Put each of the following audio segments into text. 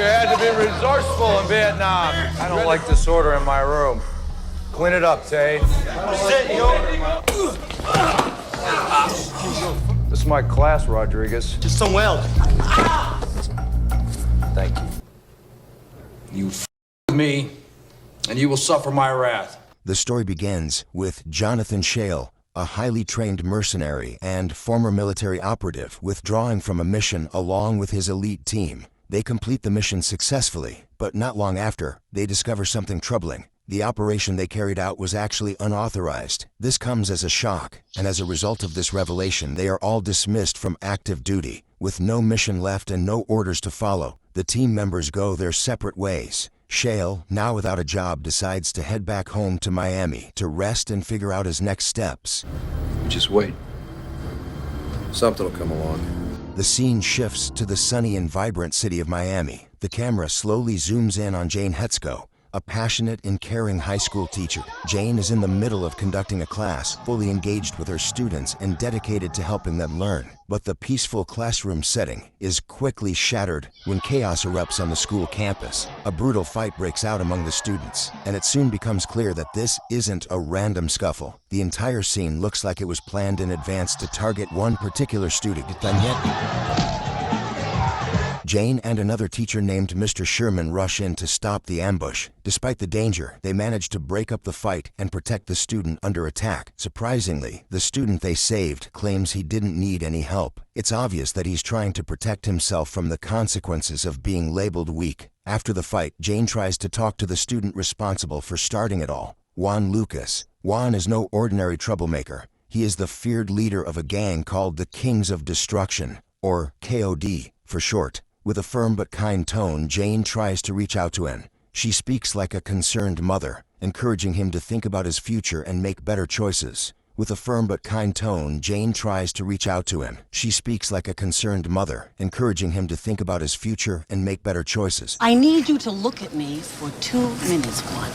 had to be resourceful in Vietnam. I don't like disorder in my room. Clean it up, Tay. Sit, yo. This is my class, Rodriguez. Just somewhere else. Thank you. You with me, and you will suffer my wrath. The story begins with Jonathan Shale, a highly trained mercenary and former military operative, withdrawing from a mission along with his elite team. They complete the mission successfully, but not long after, they discover something troubling. The operation they carried out was actually unauthorized. This comes as a shock, and as a result of this revelation, they are all dismissed from active duty. With no mission left and no orders to follow, the team members go their separate ways. Shale, now without a job, decides to head back home to Miami to rest and figure out his next steps. Just wait. Something will come along. The scene shifts to the sunny and vibrant city of Miami. The camera slowly zooms in on Jane Hetzko, a passionate and caring high school teacher. Jane is in the middle of conducting a class, fully engaged with her students and dedicated to helping them learn. But the peaceful classroom setting is quickly shattered when chaos erupts on the school campus. A brutal fight breaks out among the students, and it soon becomes clear that this isn't a random scuffle. The entire scene looks like it was planned in advance to target one particular student. Jane and another teacher named Mr. Sherman rush in to stop the ambush. Despite the danger, they manage to break up the fight and protect the student under attack. Surprisingly, the student they saved claims he didn't need any help. It's obvious that he's trying to protect himself from the consequences of being labeled weak. After the fight, Jane tries to talk to the student responsible for starting it all, Juan Lucas. Juan is no ordinary troublemaker. He is the feared leader of a gang called the Kings of Destruction, or KOD for short. With a firm but kind tone, Jane tries to reach out to him. She speaks like a concerned mother, encouraging him to think about his future and make better choices. With a firm but kind tone, Jane tries to reach out to him. She speaks like a concerned mother, encouraging him to think about his future and make better choices. I need you to look at me for 2 minutes, Juan.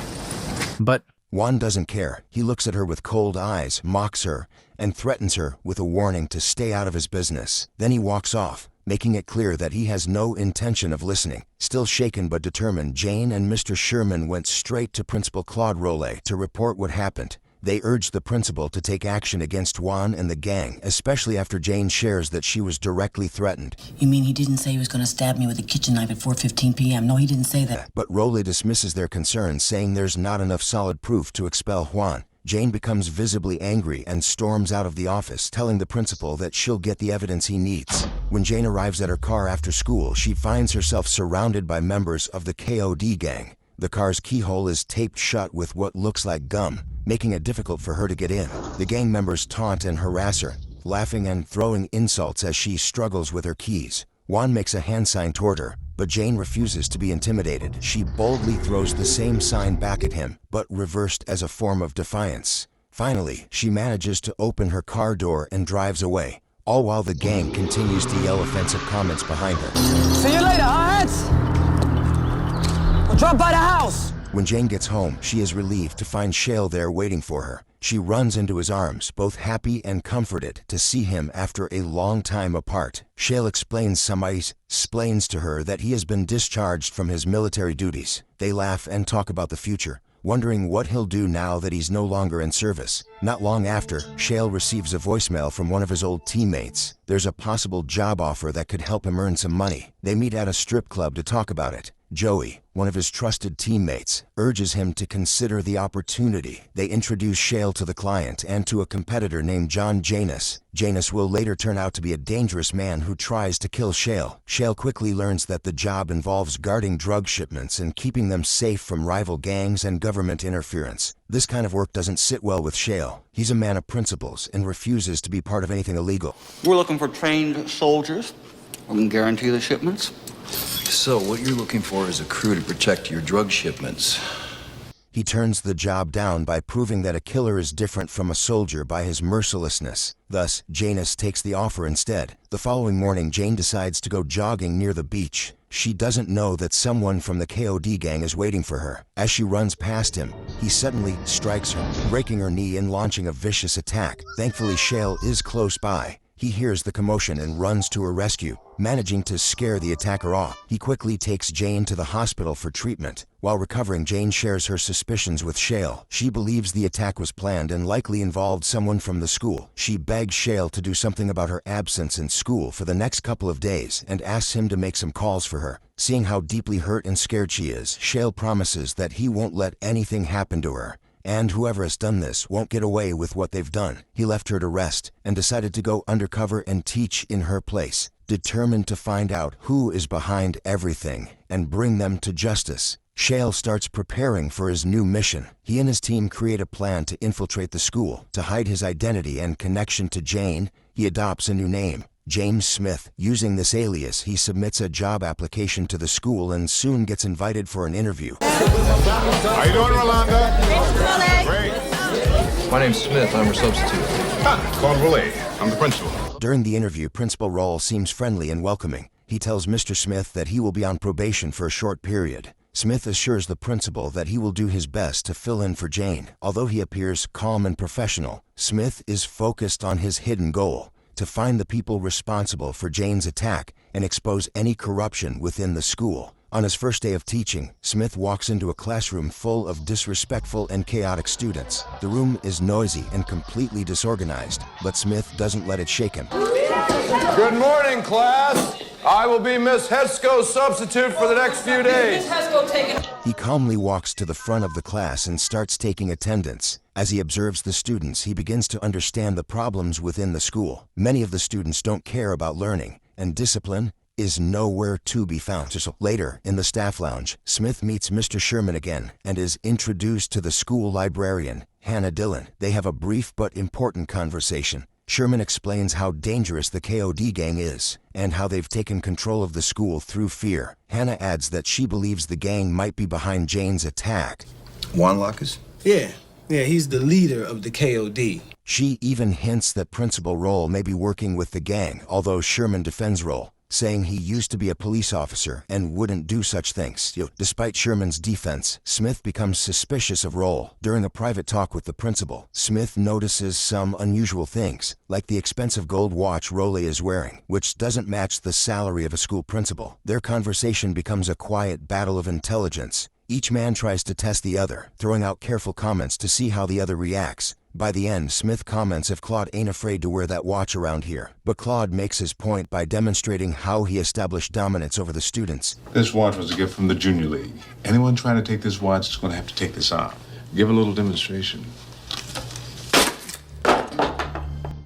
But Juan doesn't care. He looks at her with cold eyes, mocks her, and threatens her with a warning to stay out of his business. Then he walks off, making it clear that he has no intention of listening. Still shaken but determined, Jane and Mr. Sherman went straight to Principal Claude Rollet to report what happened. They urged the principal to take action against Juan and the gang, especially after Jane shares that she was directly threatened. You mean he didn't say he was going to stab me with a kitchen knife at 4:15 p.m.? No, he didn't say that. But Rollet dismisses their concerns, saying there's not enough solid proof to expel Juan. Jane becomes visibly angry and storms out of the office, telling the principal that she'll get the evidence he needs. When Jane arrives at her car after school, she finds herself surrounded by members of the KOD gang. The car's keyhole is taped shut with what looks like gum, making it difficult for her to get in. The gang members taunt and harass her, laughing and throwing insults as she struggles with her keys. Juan makes a hand sign toward her, but Jane refuses to be intimidated. She boldly throws the same sign back at him, but reversed as a form of defiance. Finally, she manages to open her car door and drives away, all while the gang continues to yell offensive comments behind her. See you later, alright? We'll drop by the house. When Jane gets home, she is relieved to find Shale there waiting for her. She runs into his arms, both happy and comforted to see him after a long time apart. Shale explains to her that he has been discharged from his military duties. They laugh and talk about the future, wondering what he'll do now that he's no longer in service. Not long after, Shale receives a voicemail from one of his old teammates. There's a possible job offer that could help him earn some money. They meet at a strip club to talk about it. Joey, one of his trusted teammates, urges him to consider the opportunity. They introduce Shale to the client and to a competitor named John Janus. Janus will later turn out to be a dangerous man who tries to kill Shale. Shale quickly learns that the job involves guarding drug shipments and keeping them safe from rival gangs and government interference. This kind of work doesn't sit well with Shale. He's a man of principles and refuses to be part of anything illegal. We're looking for trained soldiers. We can guarantee the shipments. So what you're looking for is a crew to protect your drug shipments. He turns the job down by proving that a killer is different from a soldier by his mercilessness. Thus, Janus takes the offer instead. The following morning, Jane decides to go jogging near the beach. She doesn't know that someone from the KOD gang is waiting for her. As she runs past him, he suddenly strikes her, breaking her knee and launching a vicious attack. Thankfully, Shale is close by. He hears the commotion and runs to her rescue, managing to scare the attacker off. He quickly takes Jane to the hospital for treatment. While recovering, Jane shares her suspicions with Shale. She believes the attack was planned and likely involved someone from the school. She begs Shale to do something about her absence in school for the next couple of days and asks him to make some calls for her. Seeing how deeply hurt and scared she is, Shale promises that he won't let anything happen to her. And whoever has done this won't get away with what they've done. He left her to rest and decided to go undercover and teach in her place, determined to find out who is behind everything and bring them to justice. Shale starts preparing for his new mission. He and his team create a plan to infiltrate the school. To hide his identity and connection to Jane, he adopts a new name, James Smith. Using this alias, he submits a job application to the school and soon gets invited for an interview. How you doing, Rolanda? Great. My name's Smith. I'm her substitute. Called Willie. I'm the principal. During the interview, Principal Roll seems friendly and welcoming. He tells Mr. Smith that he will be on probation for a short period. Smith assures the principal that he will do his best to fill in for Jane. Although he appears calm and professional, Smith is focused on his hidden goal: to find the people responsible for Jane's attack and expose any corruption within the school. On his first day of teaching, Smith walks into a classroom full of disrespectful and chaotic students. The room is noisy and completely disorganized, but Smith doesn't let it shake him. Good morning, class. I will be Miss Hesco's substitute for the next few days. He calmly walks to the front of the class and starts taking attendance. As he observes the students, he begins to understand the problems within the school. Many of the students don't care about learning, and discipline is nowhere to be found. So later, in the staff lounge, Smith meets Mr. Sherman again and is introduced to the school librarian, Hannah Dillon. They have a brief but important conversation. Sherman explains how dangerous the KOD gang is and how they've taken control of the school through fear. Hannah adds that she believes the gang might be behind Jane's attack. Wanlockers? Yeah, he's the leader of the KOD. She even hints that Principal Roll may be working with the gang, although Sherman defends Roll, saying he used to be a police officer and wouldn't do such things. Despite Sherman's defense, Smith becomes suspicious of Roll. During a private talk with the principal, Smith notices some unusual things, like the expensive gold watch Rolle is wearing, which doesn't match the salary of a school principal. Their conversation becomes a quiet battle of intelligence. Each man tries to test the other, throwing out careful comments to see how the other reacts. By the end, Smith comments if Claude ain't afraid to wear that watch around here. But Claude makes his point by demonstrating how he established dominance over the students. This watch was a gift from the Junior League. Anyone trying to take this watch is going to have to take this off. Give a little demonstration.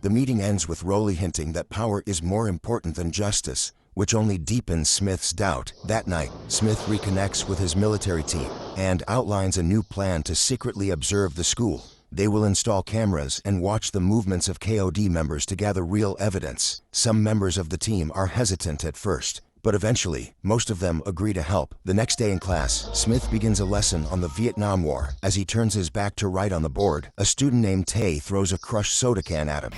The meeting ends with Rowley hinting that power is more important than justice, which only deepens Smith's doubt. That night, Smith reconnects with his military team and outlines a new plan to secretly observe the school. They will install cameras and watch the movements of KOD members to gather real evidence. Some members of the team are hesitant at first, but eventually, most of them agree to help. The next day in class, Smith begins a lesson on the Vietnam War. As he turns his back to write on the board, a student named Tay throws a crushed soda can at him.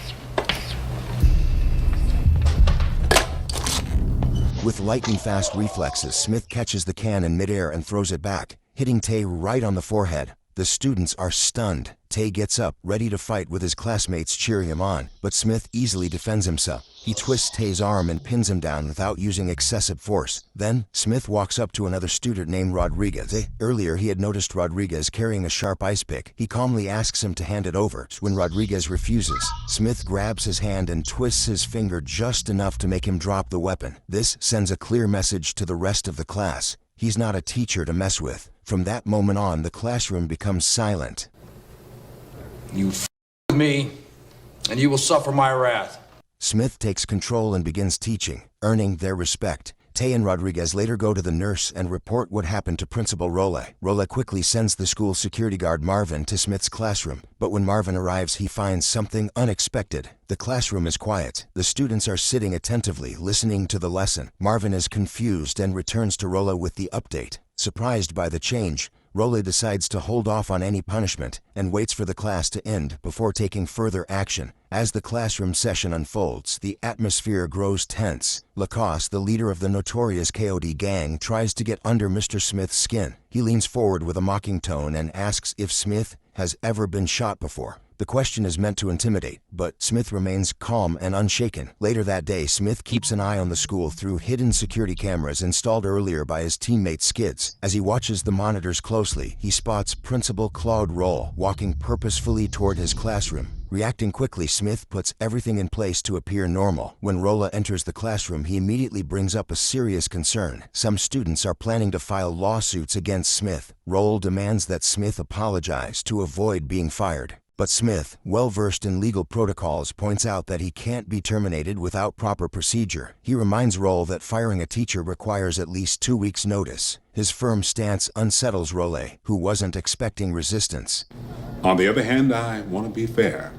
With lightning-fast reflexes, Smith catches the can in midair and throws it back, hitting Tay right on the forehead. The students are stunned. Tay gets up, ready to fight with his classmates cheering him on, but Smith easily defends himself. He twists Tay's arm and pins him down without using excessive force. Then, Smith walks up to another student named Rodriguez. Earlier, he had noticed Rodriguez carrying a sharp ice pick. He calmly asks him to hand it over. When Rodriguez refuses, Smith grabs his hand and twists his finger just enough to make him drop the weapon. This sends a clear message to the rest of the class. He's not a teacher to mess with. From that moment on, the classroom becomes silent. You with me, and you will suffer my wrath. Smith takes control and begins teaching, earning their respect. Tay and Rodriguez later go to the nurse and report what happened to Principal Rolle. Rolle quickly sends the school security guard Marvin to Smith's classroom, but when Marvin arrives, he finds something unexpected. The classroom is quiet. The students are sitting attentively, listening to the lesson. Marvin is confused and returns to Rolle with the update. Surprised by the change, Rolle decides to hold off on any punishment and waits for the class to end before taking further action. As the classroom session unfolds, the atmosphere grows tense. Lacoste, the leader of the notorious KOD gang, tries to get under Mr. Smith's skin. He leans forward with a mocking tone and asks if Smith has ever been shot before. The question is meant to intimidate, but Smith remains calm and unshaken. Later that day, Smith keeps an eye on the school through hidden security cameras installed earlier by his teammate Skids. As he watches the monitors closely, he spots Principal Claude Roll walking purposefully toward his classroom. Reacting quickly, Smith puts everything in place to appear normal. When Rolla enters the classroom, he immediately brings up a serious concern. Some students are planning to file lawsuits against Smith. Roll demands that Smith apologize to avoid being fired. But Smith, well-versed in legal protocols, points out that he can't be terminated without proper procedure. He reminds Roll that firing a teacher requires at least 2 weeks' notice. His firm stance unsettles Rolle, who wasn't expecting resistance. On the other hand, I want to be fair.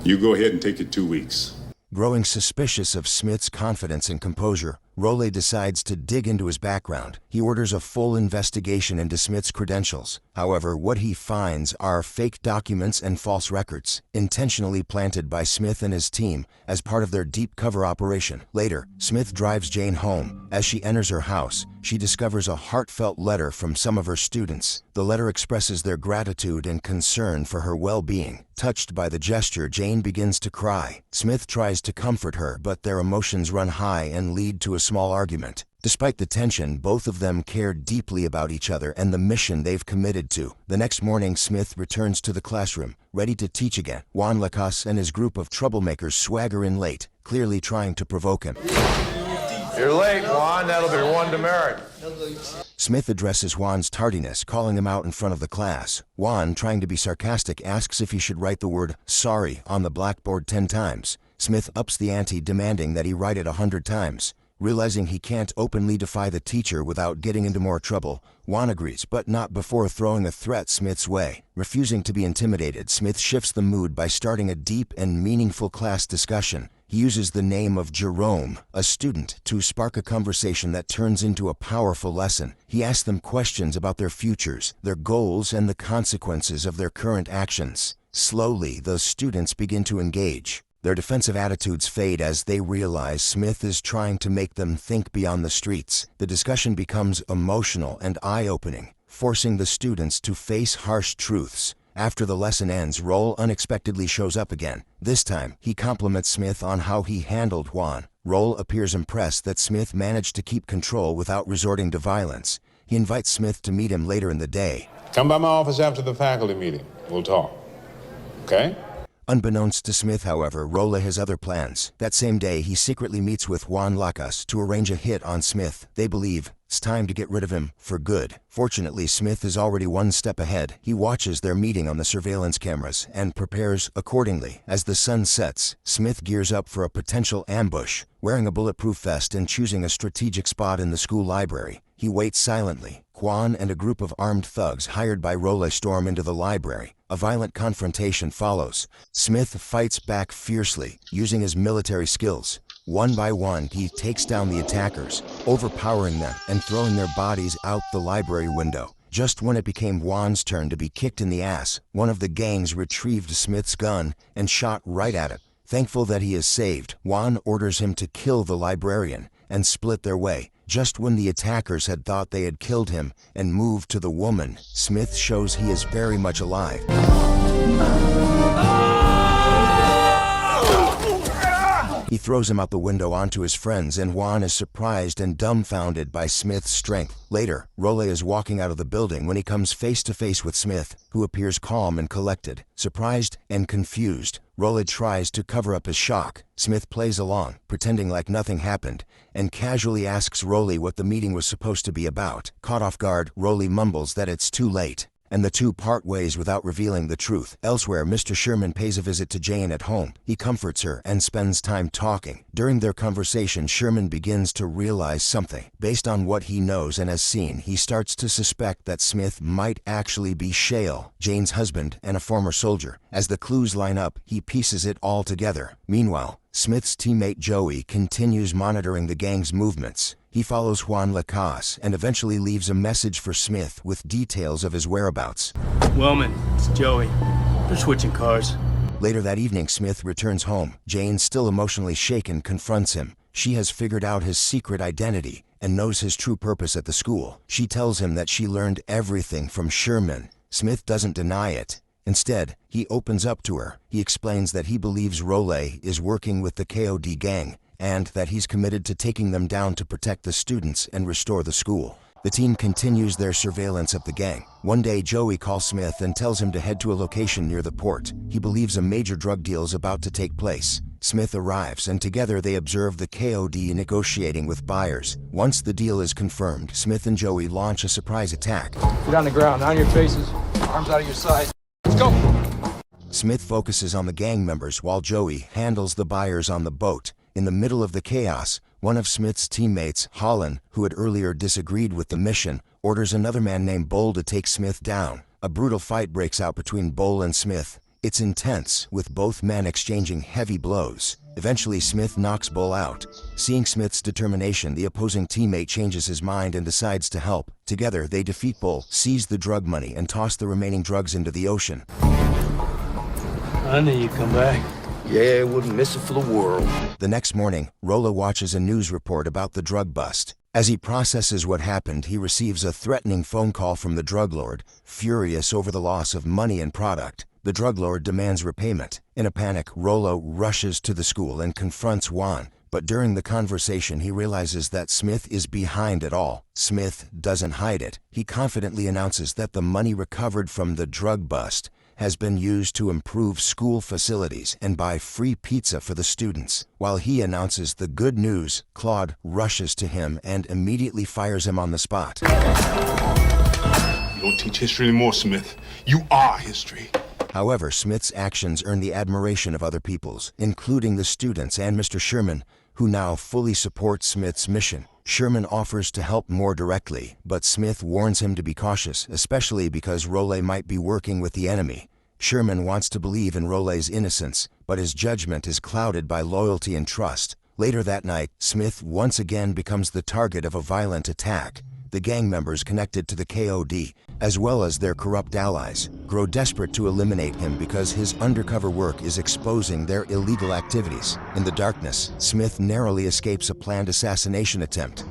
You go ahead and take your 2 weeks. Growing suspicious of Smith's confidence and composure, Rolle decides to dig into his background. He orders a full investigation into Smith's credentials. However, what he finds are fake documents and false records, intentionally planted by Smith and his team as part of their deep cover operation. Later, Smith drives Jane home. As she enters her house, she discovers a heartfelt letter from some of her students. The letter expresses their gratitude and concern for her well-being. Touched by the gesture, Jane begins to cry. Smith tries to comfort her, but their emotions run high and lead to a small argument. Despite the tension, both of them care deeply about each other and the mission they've committed to. The next morning, Smith returns to the classroom, ready to teach again. Juan Lacasse and his group of troublemakers swagger in late, clearly trying to provoke him. You're late, Juan. That'll be 1 demerit. Smith addresses Juan's tardiness, calling him out in front of the class. Juan, trying to be sarcastic, asks if he should write the word sorry on the blackboard 10 times. Smith ups the ante, demanding that he write it 100 times. Realizing he can't openly defy the teacher without getting into more trouble, Juan agrees, but not before throwing a threat Smith's way. Refusing to be intimidated, Smith shifts the mood by starting a deep and meaningful class discussion. He uses the name of Jerome, a student, to spark a conversation that turns into a powerful lesson. He asks them questions about their futures, their goals, and the consequences of their current actions. Slowly, the students begin to engage. Their defensive attitudes fade as they realize Smith is trying to make them think beyond the streets. The discussion becomes emotional and eye-opening, forcing the students to face harsh truths. After the lesson ends, Roll unexpectedly shows up again. This time, he compliments Smith on how he handled Juan. Roll appears impressed that Smith managed to keep control without resorting to violence. He invites Smith to meet him later in the day. Come by my office after the faculty meeting. We'll talk. Okay? Unbeknownst to Smith, however, Rolla has other plans. That same day, he secretly meets with Juan Lacasse to arrange a hit on Smith. They believe it's time to get rid of him for good. Fortunately, Smith is already 1 step ahead. He watches their meeting on the surveillance cameras and prepares accordingly. As the sun sets, Smith gears up for a potential ambush. Wearing a bulletproof vest and choosing a strategic spot in the school library, he waits silently. Juan and a group of armed thugs hired by Rolla storm into the library. A violent confrontation follows. Smith fights back fiercely, using his military skills. One by one, he takes down the attackers, overpowering them and throwing their bodies out the library window. Just when it became Juan's turn to be kicked in the ass, one of the gangs retrieved Smith's gun and shot right at him. Thankful that he is saved, Juan orders him to kill the librarian and split their way. Just when the attackers had thought they had killed him and moved to the woman, Smith shows he is very much alive. He throws him out the window onto his friends, and Juan is surprised and dumbfounded by Smith's strength. Later, Rolle is walking out of the building when he comes face to face with Smith, who appears calm and collected. Surprised and confused, Rolle tries to cover up his shock. Smith plays along, pretending like nothing happened, and casually asks Rolle what the meeting was supposed to be about. Caught off guard, Rolle mumbles that it's too late, and the two part ways without revealing the truth. Elsewhere, Mr. Sherman pays a visit to Jane at home. He comforts her and spends time talking. During their conversation, Sherman begins to realize something. Based on what he knows and has seen, he starts to suspect that Smith might actually be Shale, Jane's husband and a former soldier. As the clues line up, he pieces it all together. Meanwhile, Smith's teammate Joey continues monitoring the gang's movements. He follows Juan Lacasse and eventually leaves a message for Smith with details of his whereabouts. Wellman, it's Joey. They're switching cars. Later that evening, Smith returns home. Jane, still emotionally shaken, confronts him. She has figured out his secret identity and knows his true purpose at the school. She tells him that she learned everything from Sherman. Smith doesn't deny it. Instead, he opens up to her. He explains that he believes Role is working with the KOD gang and that he's committed to taking them down to protect the students and restore the school. The team continues their surveillance of the gang. One day, Joey calls Smith and tells him to head to a location near the port. He believes a major drug deal is about to take place. Smith arrives, and together they observe the KOD negotiating with buyers. Once the deal is confirmed, Smith and Joey launch a surprise attack. Get on the ground, on your faces, arms out of your sides. Let's go! Smith focuses on the gang members while Joey handles the buyers on the boat. In the middle of the chaos, one of Smith's teammates, Holland, who had earlier disagreed with the mission, orders another man named Bull to take Smith down. A brutal fight breaks out between Bull and Smith. It's intense, with both men exchanging heavy blows. Eventually, Smith knocks Bull out. Seeing Smith's determination, the opposing teammate changes his mind and decides to help. Together, they defeat Bull, seize the drug money, and toss the remaining drugs into the ocean. I knew you'd come back. Yeah, wouldn't miss it for the world. The next morning, Rolo watches a news report about the drug bust. As he processes what happened, he receives a threatening phone call from the drug lord. Furious over the loss of money and product, the drug lord demands repayment. In a panic, Rolo rushes to the school and confronts Juan. But during the conversation, he realizes that Smith is behind it all. Smith doesn't hide it. He confidently announces that the money recovered from the drug bust has been used to improve school facilities and buy free pizza for the students. While he announces the good news, Claude rushes to him and immediately fires him on the spot. You don't teach history anymore, Smith. You are history. However, Smith's actions earn the admiration of other peoples, including the students and Mr. Sherman, who now fully supports Smith's mission. Sherman offers to help more directly, but Smith warns him to be cautious, especially because Role might be working with the enemy. Sherman wants to believe in Role's innocence, but his judgment is clouded by loyalty and trust. Later that night, Smith once again becomes the target of a violent attack. The gang members connected to the KOD, as well as their corrupt allies, grow desperate to eliminate him because his undercover work is exposing their illegal activities. In the darkness, Smith narrowly escapes a planned assassination attempt.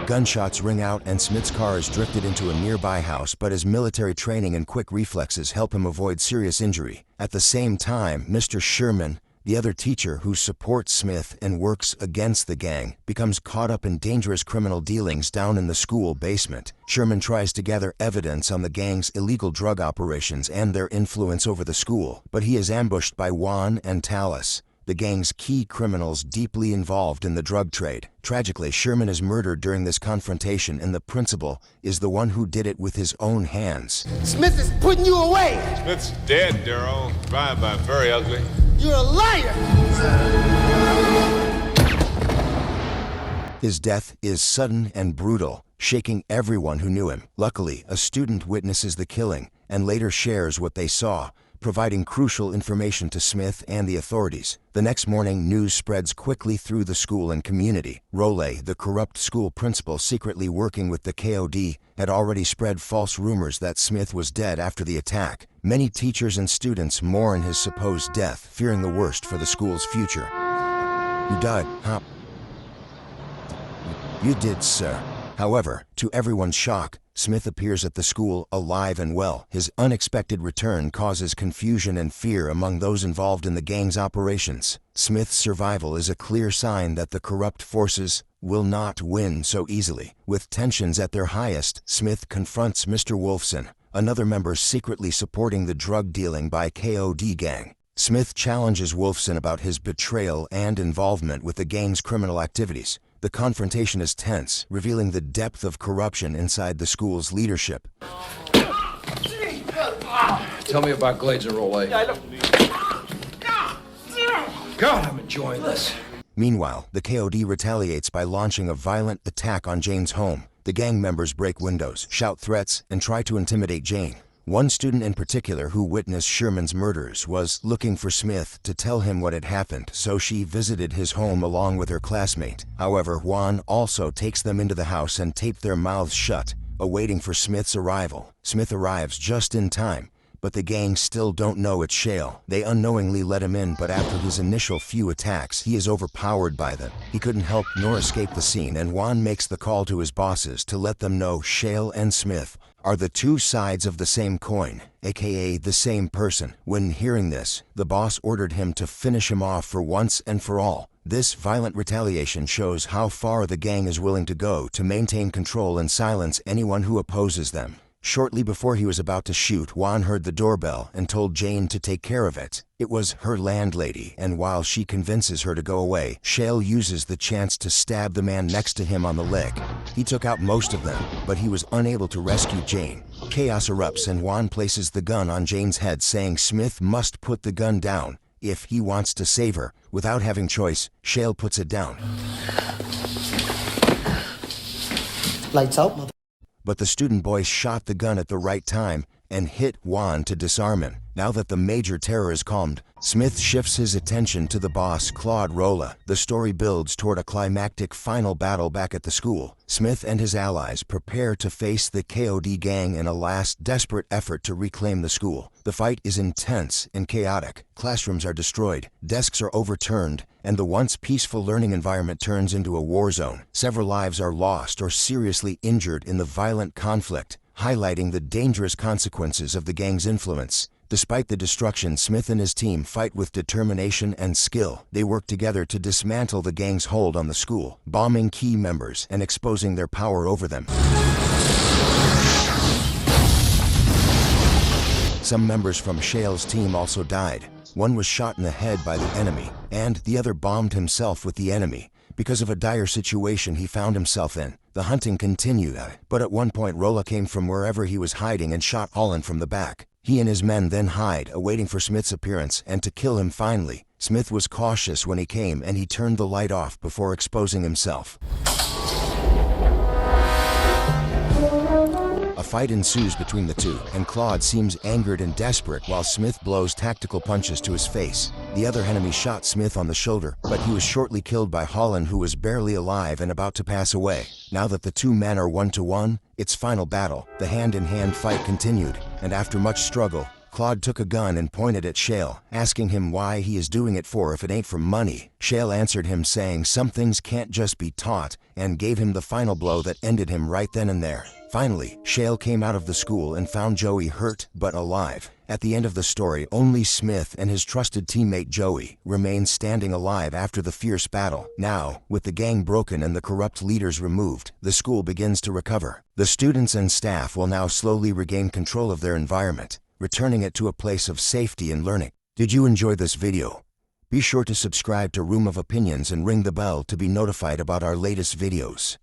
Gunshots ring out and Smith's car is drifted into a nearby house, but his military training and quick reflexes help him avoid serious injury. At the same time, Mr. Sherman, the other teacher who supports Smith and works against the gang, becomes caught up in dangerous criminal dealings down in the school basement. Sherman tries to gather evidence on the gang's illegal drug operations and their influence over the school, but he is ambushed by Juan and Talus, the gang's key criminals deeply involved in the drug trade. Tragically, Sherman is murdered during this confrontation, and the principal is the one who did it with his own hands. Smith is putting you away! Smith's dead, Darryl. Drive-by, very ugly. You're a liar! His death is sudden and brutal, shaking everyone who knew him. Luckily, a student witnesses the killing and later shares what they saw, providing crucial information to Smith and the authorities. The next morning, news spreads quickly through the school and community. Role, the corrupt school principal secretly working with the KOD, had already spread false rumors that Smith was dead after the attack. Many teachers and students mourn his supposed death, fearing the worst for the school's future. "You died, huh?" "You did, sir." However, to everyone's shock, Smith appears at the school alive and well. His unexpected return causes confusion and fear among those involved in the gang's operations. Smith's survival is a clear sign that the corrupt forces will not win so easily. With tensions at their highest, Smith confronts Mr. Wolfson, another member secretly supporting the drug dealing by KOD gang. Smith challenges Wolfson about his betrayal and involvement with the gang's criminal activities. The confrontation is tense, revealing the depth of corruption inside the school's leadership. Tell me about Glades and Role. God, I'm enjoying this. Meanwhile, the KOD retaliates by launching a violent attack on Jane's home. The gang members break windows, shout threats, and try to intimidate Jane. One student in particular who witnessed Sherman's murders was looking for Smith to tell him what had happened, so she visited his home along with her classmate. However, Juan also takes them into the house and taped their mouths shut, awaiting for Smith's arrival. Smith arrives just in time, but the gang still don't know it's Shale. They unknowingly let him in, but after his initial few attacks, he is overpowered by them. He couldn't help nor escape the scene, and Juan makes the call to his bosses to let them know Shale and Smith are the two sides of the same coin, aka the same person. When hearing this, the boss ordered him to finish him off for once and for all. This violent retaliation shows how far the gang is willing to go to maintain control and silence anyone who opposes them. Shortly before he was about to shoot, Juan heard the doorbell and told Jane to take care of it. It was her landlady, and while she convinces her to go away, Shale uses the chance to stab the man next to him on the leg. He took out most of them, but he was unable to rescue Jane. Chaos erupts and Juan places the gun on Jane's head, saying Smith must put the gun down if he wants to save her. Without having choice, Shale puts it down. Lights out, mother. But the student boy shot the gun at the right time and hit Juan to disarm him. Now that the major terror is calmed, Smith shifts his attention to the boss, Claude Rolla. The story builds toward a climactic final battle back at the school. Smith and his allies prepare to face the KOD gang in a last desperate effort to reclaim the school. The fight is intense and chaotic. Classrooms are destroyed, desks are overturned, and the once peaceful learning environment turns into a war zone. Several lives are lost or seriously injured in the violent conflict, highlighting the dangerous consequences of the gang's influence. Despite the destruction, Smith and his team fight with determination and skill. They work together to dismantle the gang's hold on the school, bombing key members and exposing their power over them. Some members from Shale's team also died. One was shot in the head by the enemy, and the other bombed himself with the enemy. Because of a dire situation he found himself in, the hunting continued, but at one point Rolla came from wherever he was hiding and shot Holland from the back. He and his men then hide, awaiting for Smith's appearance and to kill him finally. Smith was cautious when he came and he turned the light off before exposing himself. A fight ensues between the two, and Claude seems angered and desperate while Smith blows tactical punches to his face. The other enemy shot Smith on the shoulder, but he was shortly killed by Holland, who was barely alive and about to pass away. Now that the two men are 1-to-1, it's final battle. The hand-in-hand fight continued, and after much struggle, Claude took a gun and pointed at Shale, asking him why he is doing it for if it ain't for money. Shale answered him saying some things can't just be taught, and gave him the final blow that ended him right then and there. Finally, Shale came out of the school and found Joey hurt but alive. At the end of the story, only Smith and his trusted teammate Joey remain standing alive after the fierce battle. Now, with the gang broken and the corrupt leaders removed, the school begins to recover. The students and staff will now slowly regain control of their environment, returning it to a place of safety and learning. Did you enjoy this video? Be sure to subscribe to Room of Opinions and ring the bell to be notified about our latest videos.